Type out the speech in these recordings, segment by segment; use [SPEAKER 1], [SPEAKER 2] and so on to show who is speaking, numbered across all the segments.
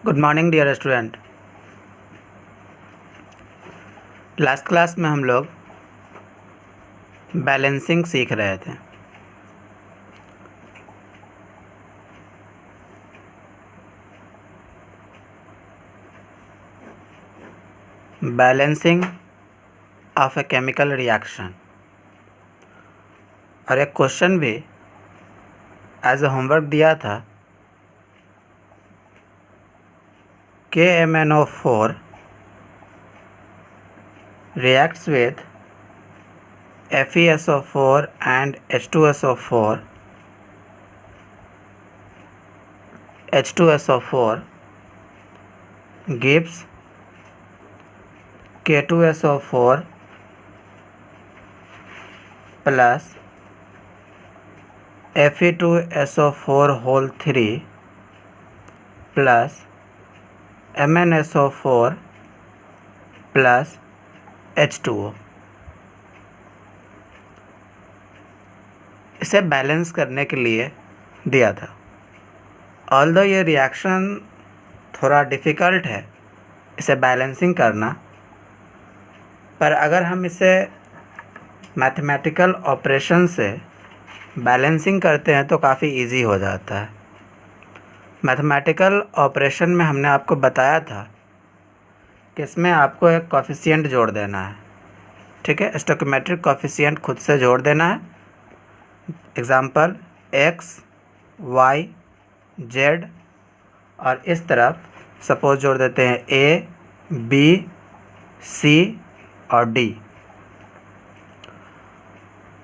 [SPEAKER 1] Good morning dear student. Last class में हम लोग बैलेंसिंग सीख रहे थे। Balancing of a chemical reaction, और एक क्वेश्चन भी एज ए होमवर्क दिया था। KMnO4 reacts with FeSO4 and H2SO4. H2SO4 gives K2SO4 plus Fe2SO4 whole 3 plus MnSO4 plus H2O। इसे बैलेंस करने के लिए दिया था। ऑल्दो ये रिएक्शन थोड़ा डिफ़िकल्ट है इसे बैलेंसिंग करना, पर अगर हम इसे मैथमेटिकल ऑपरेशन से बैलेंसिंग करते हैं तो काफ़ी इजी हो जाता है। मैथमेटिकल ऑपरेशन में हमने आपको बताया था कि इसमें आपको एक कोफिशिएंट जोड़ देना है, ठीक है। स्टोइकोमेट्रिक कोफिशिएंट खुद से जोड़ देना है। एग्जांपल x, y, z, और इस तरफ सपोज जोड़ देते हैं a, b, c और d।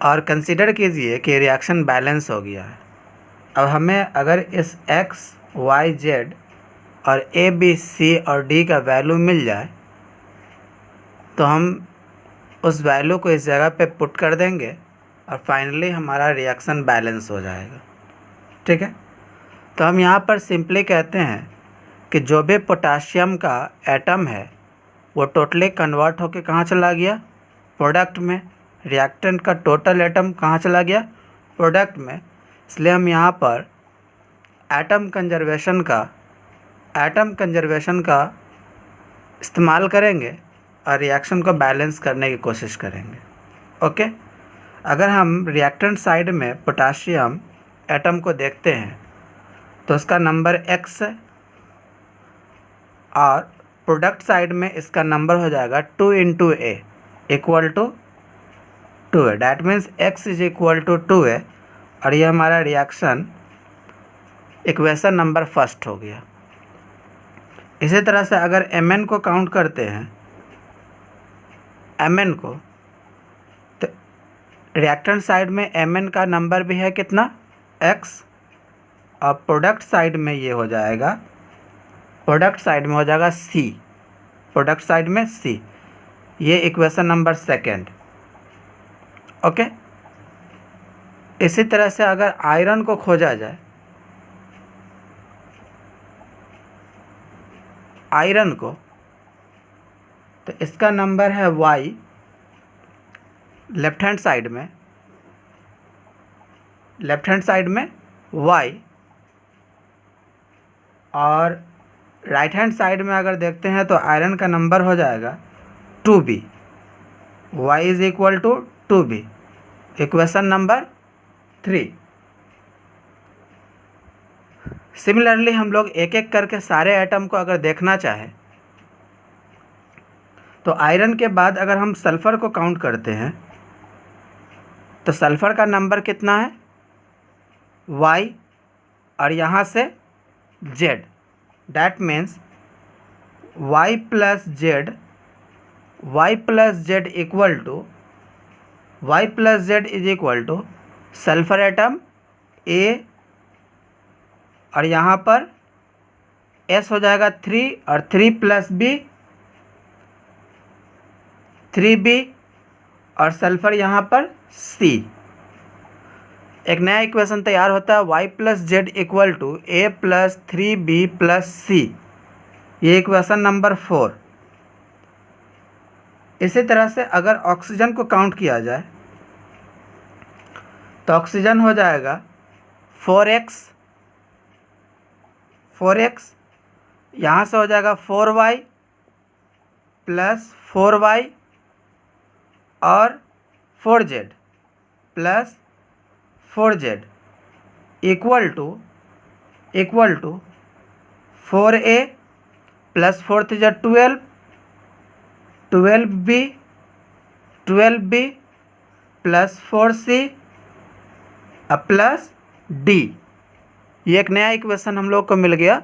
[SPEAKER 1] और कंसीडर कीजिए कि रिएक्शन बैलेंस हो गया है। अब हमें अगर इस x, y, z और a, b, c और d का वैल्यू मिल जाए तो हम उस वैल्यू को इस जगह पे पुट कर देंगे और फाइनली हमारा रिएक्शन बैलेंस हो जाएगा, ठीक है। तो हम यहाँ पर सिंपली कहते हैं कि जो भी पोटाशियम का एटम है वो टोटली कन्वर्ट होके कहाँ चला गया, प्रोडक्ट में। रिएक्टेंट का टोटल एटम कहाँ चला गया, प्रोडक्ट में। इसलिए हम यहाँ पर एटम कंजर्वेशन का इस्तेमाल करेंगे और रिएक्शन को बैलेंस करने की कोशिश करेंगे, ओके। अगर हम रिएक्टेंट साइड में पोटाशियम एटम को देखते हैं तो उसका नंबर x है, और प्रोडक्ट साइड में इसका नंबर हो जाएगा 2 × A इक्वल टू 2 है। That means x is equal to 2 है, और ये हमारा रिएक्शन इक्वेशन नंबर फर्स्ट हो गया। इसी तरह से अगर Mn को काउंट करते हैं, Mn को, तो रिएक्टेंट साइड में Mn का नंबर भी है कितना, x, और प्रोडक्ट साइड में ये हो जाएगा, C, प्रोडक्ट साइड में C। ये इक्वेशन नंबर सेकेंड, ओके। इसी तरह से अगर आयरन को खोजा जाए, आयरन को, तो इसका नंबर है y लेफ्ट हैंड साइड में y, और राइट हैंड साइड में अगर देखते हैं तो आयरन का नंबर हो जाएगा 2b। y is equal to 2b, equation number 3। Similarly हम लोग एक एक करके सारे एटम को अगर देखना चाहें तो आयरन के बाद अगर हम सल्फ़र को काउंट करते हैं तो सल्फ़र का नंबर कितना है, y, और यहाँ से z। That means y plus z is equal to sulphur atom A, और यहाँ पर S हो जाएगा 3, और 3 प्लस B 3b, और सल्फ़र यहाँ पर C। एक नया इक्वेशन तैयार होता है, y plus Z equal to A plus 3b plus C। ये इक्वेशन नंबर 4। इसी तरह से अगर ऑक्सीजन को काउंट किया जाए तो ऑक्सीजन हो जाएगा 4x यहाँ से हो जाएगा 4y प्लस 4y और 4z plus 4z equal to 4a plus 4 3 12, 12b plus 4c plus d। ये एक नया इक्वेशन हम लोग को मिल गया।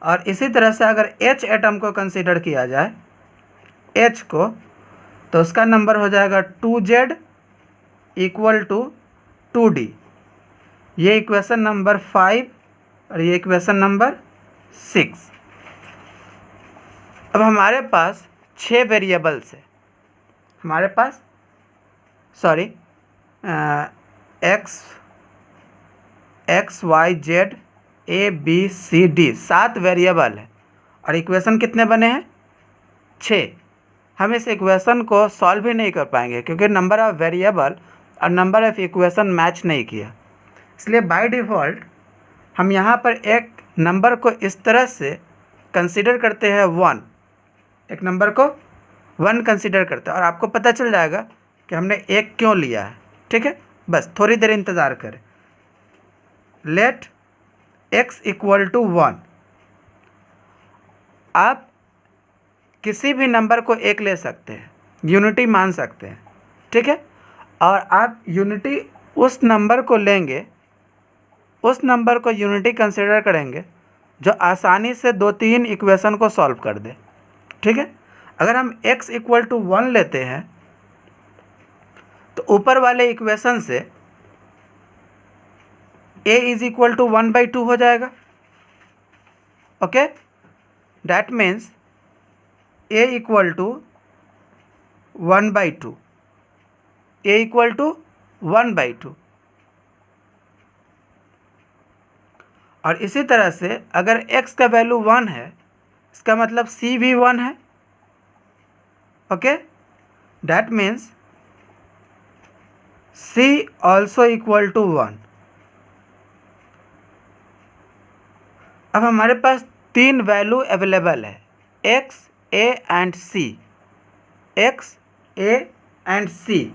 [SPEAKER 1] और इसी तरह से अगर H एटम को कंसीडर किया जाए H को, तो उसका नंबर हो जाएगा 2z इक्वल टू 2d। ये इक्वेशन नंबर 5 और ये इक्वेशन नंबर 6। अब हमारे पास 6 वेरिएबल्स है। हमारे पास X Y Z A B C D 7 variable है और इक्वेशन कितने बने हैं? 6। हम इस इक्वेशन को सॉल्व ही नहीं कर पाएंगे क्योंकि नंबर ऑफ़ वेरिएबल और नंबर ऑफ़ इक्वेशन मैच नहीं किया। इसलिए बाय डिफ़ॉल्ट हम यहाँ पर एक नंबर को इस तरह से कंसीडर करते हैं 1, एक नंबर को 1 कंसीडर करते हैं और आपको पता चल जाएगा कि हमने 1 क्यों लिया है। ठीक है, बस थोड़ी देर इंतज़ार करें। Let x equal to 1। आप किसी भी नंबर को 1 ले सकते हैं, यूनिटी मान सकते हैं। ठीक है, और आप यूनिटी उस नंबर को लेंगे, उस नंबर को यूनिटी कंसीडर करेंगे जो आसानी से 2-3 इक्वेशन को सॉल्व कर दे। ठीक है, अगर हम x इक्वल टू 1 लेते हैं तो ऊपर वाले इक्वेशन से a इज इक्वल टू 1/2 हो जाएगा। Okay, that means a equal to 1/2, a equal to 1/2। और इसी तरह से अगर x का वैल्यू 1 है, इसका मतलब c भी 1 है। Okay, that means c also equal to 1। अब हमारे पास 3 वैल्यू अवेलेबल है, x, a and c। x, a and c।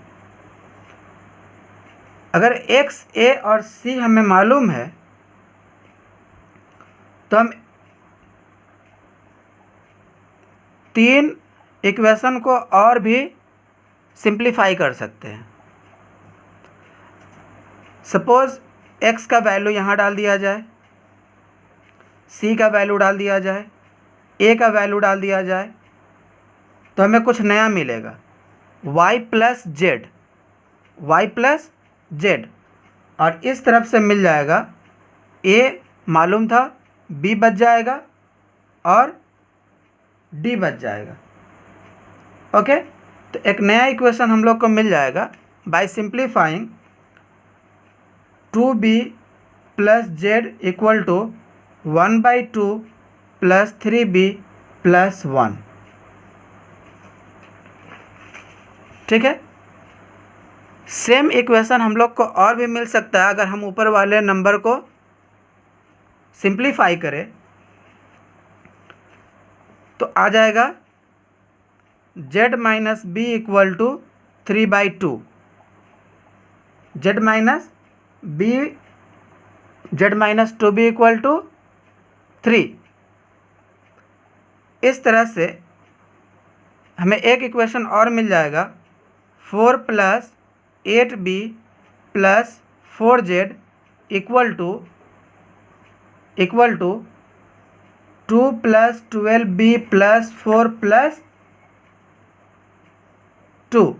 [SPEAKER 1] अगर x, a और c हमें मालूम है तो हम 3 इक्वेशन को और भी सिंप्लीफाई कर सकते हैं। सपोज़ x का वैल्यू यहाँ डाल दिया जाए, c का वैल्यू डाल दिया जाए, a का वैल्यू डाल दिया जाए, तो हमें कुछ नया मिलेगा, y प्लस जेड। और इस तरफ से मिल जाएगा a मालूम था, b बच जाएगा और d बच जाएगा। ओके, तो एक नया इक्वेशन हम लोग को मिल जाएगा by simplifying 2b plus Z equal to 1/2 plus 3b plus 1। ठीक है, सेम इक्वेशन हम लोग को और भी मिल सकता है अगर हम ऊपर वाले नंबर को सिंप्लीफाई करें तो आ जाएगा z minus B equal to 3/2, z minus 2b equal to 3। इस तरह से हमें एक इक्वेशन और मिल जाएगा, 4 plus 8b plus 4z equal to 2 plus 12b plus 4 plus 2।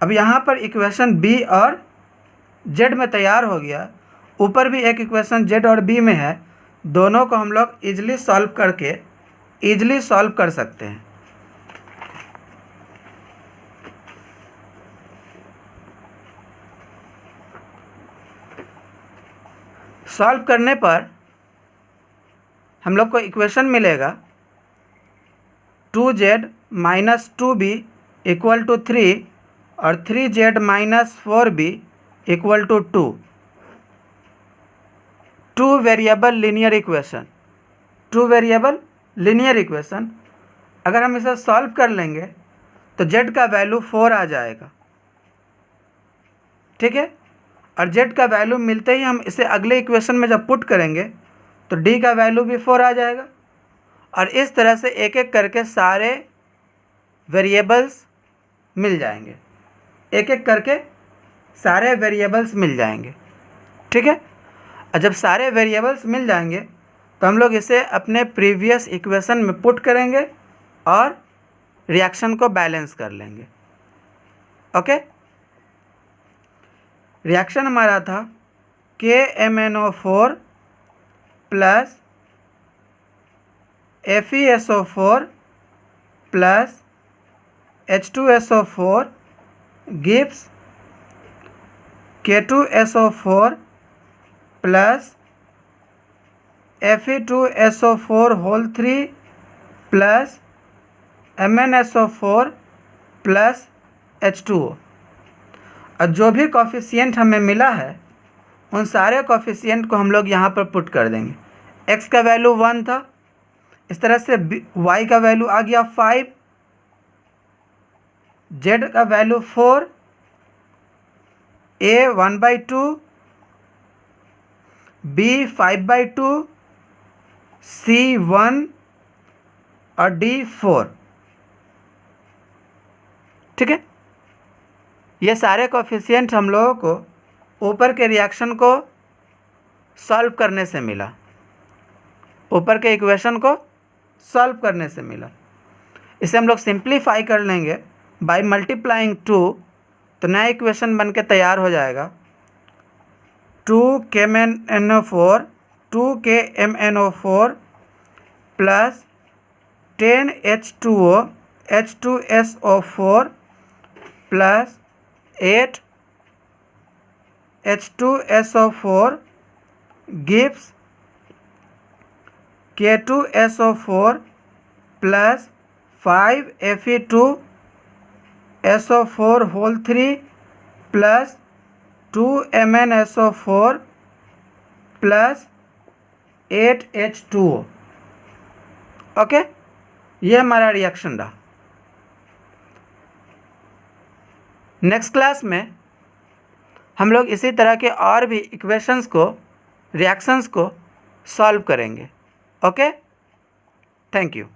[SPEAKER 1] अब यहाँ पर इक्वेशन b और z में तैयार हो गया। ऊपर भी एक इक्वेशन z और b में है, दोनों को हम लोग ईजिली सॉल्व कर सकते हैं। सॉल्व करने पर हम लोग को इक्वेशन मिलेगा 2z minus 2b equal to 3 और 3z minus 4b equal to 2। Two variable linear equation, two variable linear equation अगर हम इसे सॉल्व कर लेंगे तो z का वैल्यू 4 आ जाएगा, ठीक है। और z का वैल्यू मिलते ही हम इसे अगले इक्वेशन में जब पुट करेंगे तो d का वैल्यू भी 4 आ जाएगा। और इस तरह से एक एक करके सारे वेरिएबल्स मिल जाएंगे, एक एक करके सारे वेरिएबल्स मिल जाएंगे, ठीक है। और जब सारे वेरिएबल्स मिल जाएंगे तो हम लोग इसे अपने प्रीवियस इक्वेशन में पुट करेंगे और रिएक्शन को बैलेंस कर लेंगे। ओके, रिएक्शन हमारा था KMnO4 plus FeSO4 plus H2SO4 gives K2SO4 plus Fe2SO4 whole 3 plus MnSO4 plus H2O। और जो भी कॉफिशिएंट हमें मिला है उन सारे कॉफिशिएंट को हम लोग यहाँ पर पुट कर देंगे। x का वैल्यू 1 था, इस तरह से y का वैल्यू आ गया 5, z का वैल्यू 4, a 1/2, b 5/2, c 1 और d 4, ठीक है। ये सारे कोफिशिएंट हम लोगों को ऊपर के रिएक्शन को सॉल्व करने से मिला, ऊपर के इक्वेशन को सॉल्व करने से मिला। इसे हम लोग सिंप्लीफाई कर लेंगे बाय मल्टीप्लाइंग 2, तो नया इक्वेशन बन के तैयार हो जाएगा 2KMnO4 plus 10H2O H2SO4 plus 8 H2SO4 gives K2SO4 plus 5 Fe2SO4 whole 3 plus 2 MnSO4 plus 8 H2O। Okay, ये हमारा रिएक्शन रहा। नेक्स्ट क्लास में हम लोग इसी तरह के और भी इक्वेशंस को, रिएक्शंस को सॉल्व करेंगे। Okay, thank you.